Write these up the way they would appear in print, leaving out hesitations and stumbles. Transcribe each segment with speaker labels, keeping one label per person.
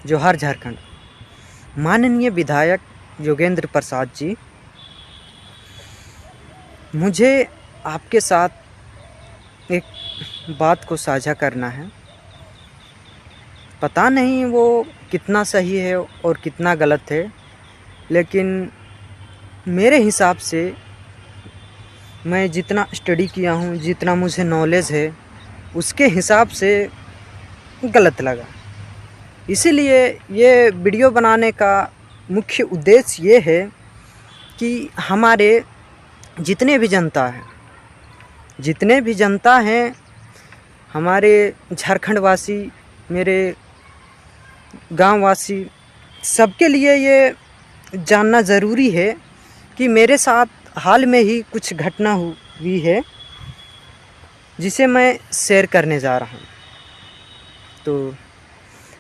Speaker 1: जोहार झारखंड। माननीय विधायक योगेंद्र प्रसाद जी, मुझे आपके साथ एक बात को साझा करना है। पता नहीं वो कितना सही है और कितना गलत है, लेकिन मेरे हिसाब से मैं जितना स्टडी किया हूँ, जितना मुझे नॉलेज है, उसके हिसाब से गलत लगा। इसीलिए ये वीडियो बनाने का मुख्य उद्देश्य ये है कि हमारे जितने भी जनता हैं, हमारे झारखंड वासी, मेरे गांव वासी, सबके लिए ये जानना ज़रूरी है कि मेरे साथ हाल में ही कुछ घटना हुई है जिसे मैं शेयर करने जा रहा हूँ। तो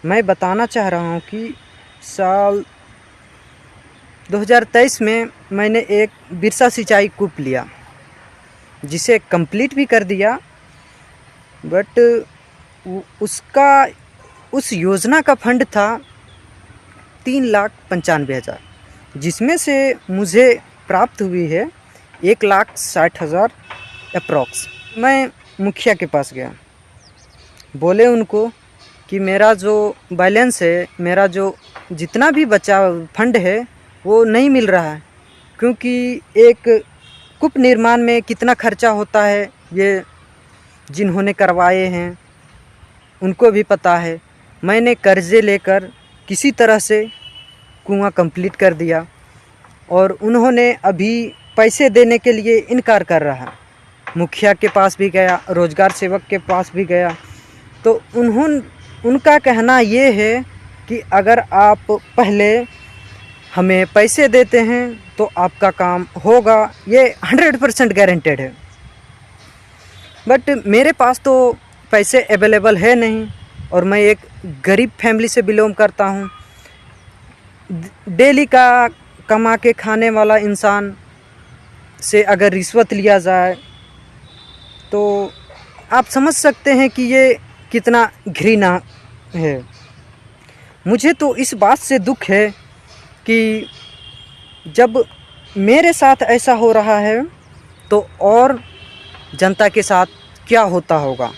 Speaker 1: मैं बताना चाह रहा हूँ कि साल 2023 में मैंने एक बिरसा सिंचाई कूप लिया, जिसे कंप्लीट भी कर दिया, बट उस योजना का फंड था 3,95,000, जिसमें से मुझे प्राप्त हुई है 1,60,000 अप्रॉक्स। मैं मुखिया के पास गया, बोले उनको कि मेरा जो बैलेंस है, मेरा जो जितना भी बचा फंड है वो नहीं मिल रहा है, क्योंकि एक कूप निर्माण में कितना खर्चा होता है ये जिन्होंने करवाए हैं उनको भी पता है। मैंने कर्जे लेकर किसी तरह से कुआं कंप्लीट कर दिया और उन्होंने अभी पैसे देने के लिए इनकार कर रहा है। मुखिया के पास भी गया, रोजगार सेवक के पास भी गया, तो उनका कहना ये है कि अगर आप पहले हमें पैसे देते हैं तो आपका काम होगा, ये 100% गारंटेड है। बट मेरे पास तो पैसे अवेलेबल है नहीं, और मैं एक गरीब फैमिली से बिलोंग करता हूँ। डेली का कमा के खाने वाला इंसान से अगर रिश्वत लिया जाए तो आप समझ सकते हैं कि ये कितना घृणा है। मुझे तो इस बात से दुख है कि जब मेरे साथ ऐसा हो रहा है तो और जनता के साथ क्या होता होगा।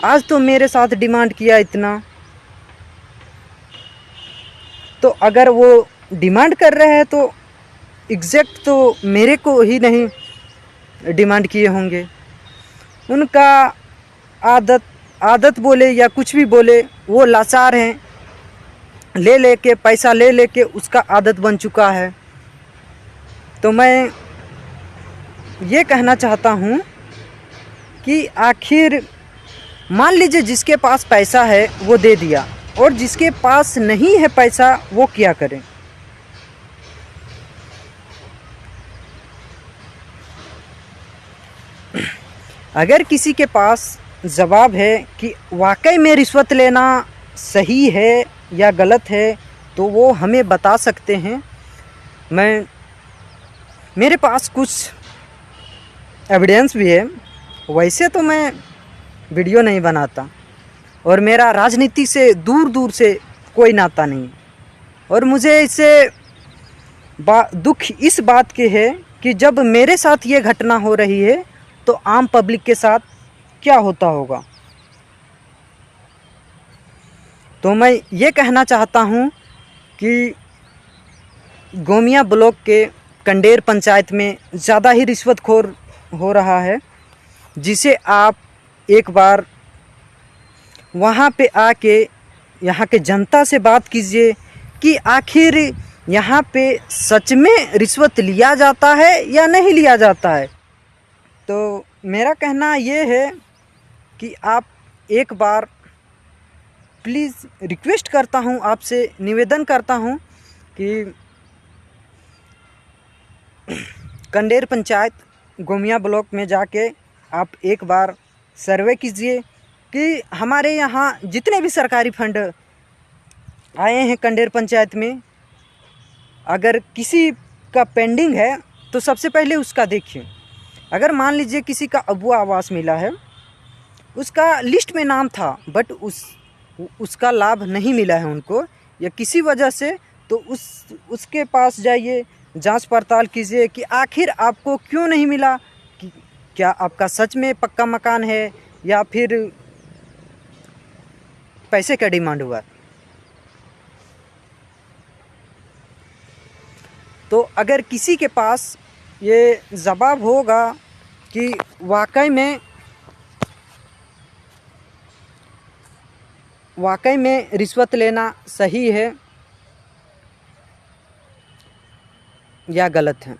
Speaker 1: आज तो मेरे साथ डिमांड किया इतना, तो अगर वो डिमांड कर रहे हैं तो एग्जैक्ट तो मेरे को ही नहीं डिमांड किए होंगे। उनका आदत बोले या कुछ भी बोले, वो लाचार हैं, पैसा ले लेके उसका आदत बन चुका है। तो मैं ये कहना चाहता हूँ कि आखिर मान लीजिए जिसके पास पैसा है वो दे दिया, और जिसके पास नहीं है पैसा वो क्या करें। अगर किसी के पास जवाब है कि वाकई में रिश्वत लेना सही है या गलत है, तो वो हमें बता सकते हैं। मेरे पास कुछ एविडेंस भी है। वैसे तो मैं वीडियो नहीं बनाता, और मेरा राजनीति से दूर से कोई नाता नहीं, और मुझे इससे दुख इस बात के है कि जब मेरे साथ ये घटना हो रही है तो आम पब्लिक के साथ क्या होता होगा। तो मैं ये कहना चाहता हूँ कि गोमिया ब्लॉक के कंडेर पंचायत में ज़्यादा ही रिश्वतखोर हो रहा है, जिसे आप एक बार वहाँ पे आके यहाँ के जनता से बात कीजिए कि आखिर यहाँ पे सच में रिश्वत लिया जाता है या नहीं लिया जाता है। तो मेरा कहना ये है कि आप एक बार प्लीज़ रिक्वेस्ट करता हूँ, आपसे निवेदन करता हूँ कि कंडेर पंचायत गोमिया ब्लॉक में जाके आप एक बार सर्वे कीजिए कि हमारे यहाँ जितने भी सरकारी फंड आए हैं कंडेर पंचायत में, अगर किसी का पेंडिंग है तो सबसे पहले उसका देखिए। अगर मान लीजिए किसी का अबुआ आवास मिला है, उसका लिस्ट में नाम था, बट उसका लाभ नहीं मिला है उनको, या किसी वजह से, तो उसके पास जाइए, जांच पड़ताल कीजिए कि आखिर आपको क्यों नहीं मिला, कि क्या आपका सच में पक्का मकान है या फिर पैसे का डिमांड हुआ। तो अगर किसी के पास ये जवाब होगा कि वाकई में रिश्वत लेना सही है या गलत है।